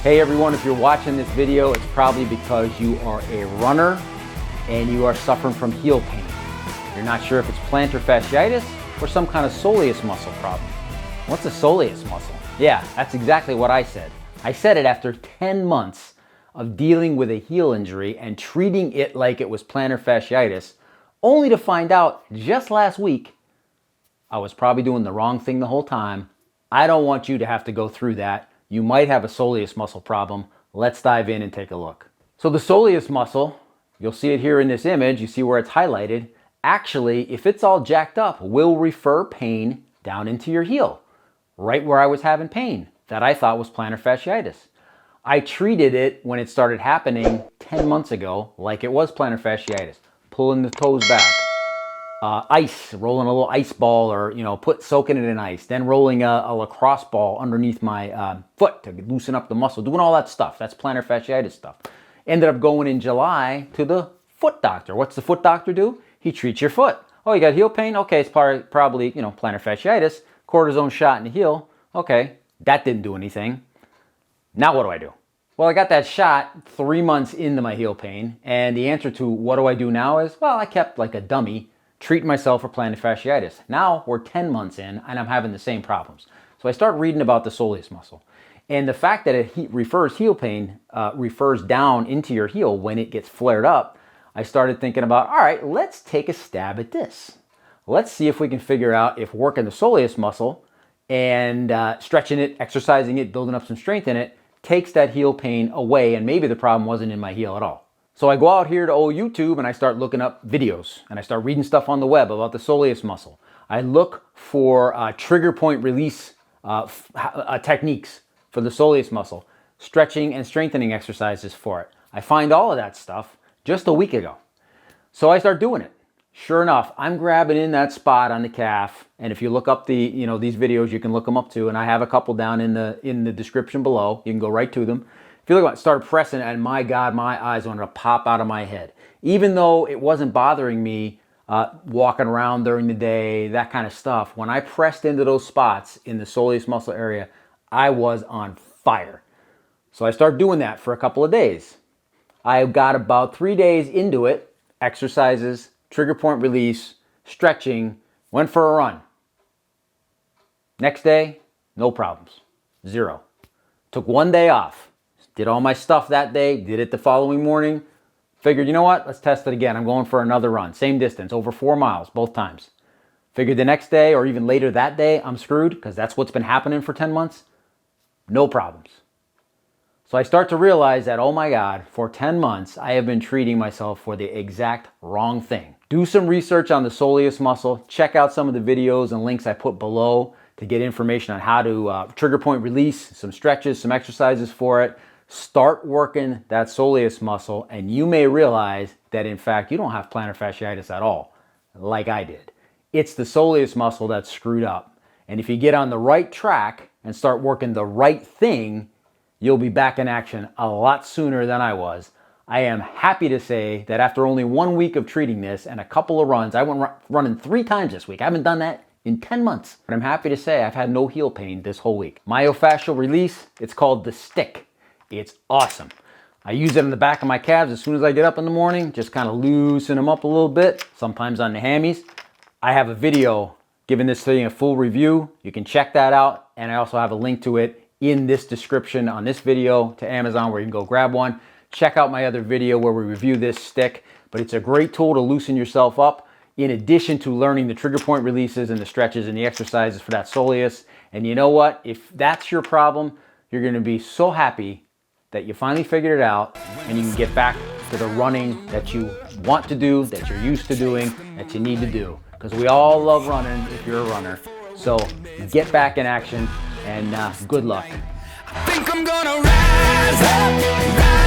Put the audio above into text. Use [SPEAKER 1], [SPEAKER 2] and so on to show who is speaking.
[SPEAKER 1] Hey everyone, if you're watching this video, it's probably because you are a runner and you are suffering from heel pain. You're not sure if it's plantar fasciitis or some kind of soleus muscle problem. What's a soleus muscle? Yeah, that's exactly what I said. I said it after 10 months of dealing with a heel injury and treating it like it was plantar fasciitis, only to find out just last week I was probably doing the wrong thing the whole time. I don't want you to have to go through that. You might have a soleus muscle problem. Let's dive in and take a look. So the soleus muscle, you'll see it here in this image, you see where it's highlighted, actually, if it's all jacked up, will refer pain down into your heel, right where I was having pain that I thought was plantar fasciitis. I treated it when it started happening 10 months ago like it was plantar fasciitis, pulling the toes back. Ice, rolling a little ice ball or, soaking it in ice, then rolling a lacrosse ball underneath my foot to loosen up the muscle, doing all that stuff. That's plantar fasciitis stuff. Ended up going in July to the foot doctor. What's the foot doctor do? He treats your foot. Oh, you got heel pain? Okay, it's probably, plantar fasciitis. Cortisone shot in the heel. Okay, that didn't do anything. Now what do I do? Well, I got that shot 3 months into my heel pain, and the answer to what do I do now is, well, I kept like a dummy treating myself for plantar fasciitis. Now we're 10 months in and I'm having the same problems. So I start reading about the soleus muscle. And the fact that it refers heel pain refers down into your heel when it gets flared up, I started thinking about, all right, let's take a stab at this. Let's see if we can figure out if working the soleus muscle and stretching it, exercising it, building up some strength in it, takes that heel pain away, and maybe the problem wasn't in my heel at all. So I go out here to old YouTube and I start looking up videos and I start reading stuff on the web about the soleus muscle. I look for trigger point release techniques for the soleus muscle, stretching and strengthening exercises for it. I find all of that stuff just a week ago. So I start doing it. Sure enough, I'm grabbing in that spot on the calf, and if you look up these videos, you can look them up too, and I have a couple down in the description below. You can go right to them. If you look at it, start pressing, and my God, my eyes wanted to pop out of my head. Even though it wasn't bothering me walking around during the day, that kind of stuff, when I pressed into those spots in the soleus muscle area, I was on fire. So I started doing that for a couple of days. I got about 3 days into it, exercises, trigger point release, stretching, went for a run. Next day, no problems, zero. Took 1 day off. Did all my stuff that day, did it the following morning. Figured, you know what, let's test it again. I'm going for another run. Same distance, over 4 miles, both times. Figured the next day or even later that day, I'm screwed because that's what's been happening for 10 months. No problems. So I start to realize that, oh my God, for 10 months, I have been treating myself for the exact wrong thing. Do some research on the soleus muscle. Check out some of the videos and links I put below to get information on how to trigger point release, some stretches, some exercises for it. Start working that soleus muscle and you may realize that in fact you don't have plantar fasciitis at all, like I did. It's the soleus muscle that's screwed up. And if you get on the right track and start working the right thing, you'll be back in action a lot sooner than I was. I am happy to say that after only 1 week of treating this and a couple of runs, I went running 3 times this week. I haven't done that in 10 months. But I'm happy to say I've had no heel pain this whole week. Myofascial release, it's called the stick. It's awesome. I use it on the back of my calves as soon as I get up in the morning, just kind of loosen them up a little bit, sometimes on the hammies. I have a video giving this thing a full review. You can check that out, and I also have a link to it in this description on this video to Amazon where you can go grab one. Check out my other video where we review this stick, but it's a great tool to loosen yourself up in addition to learning the trigger point releases and the stretches and the exercises for that soleus. And you know what? If that's your problem, you're going to be so happy that you finally figured it out and you can get back to the running that you want to do, that you're used to doing, that you need to do. Because we all love running if you're a runner. So get back in action and good luck.
[SPEAKER 2] I think I'm gonna rise up, rise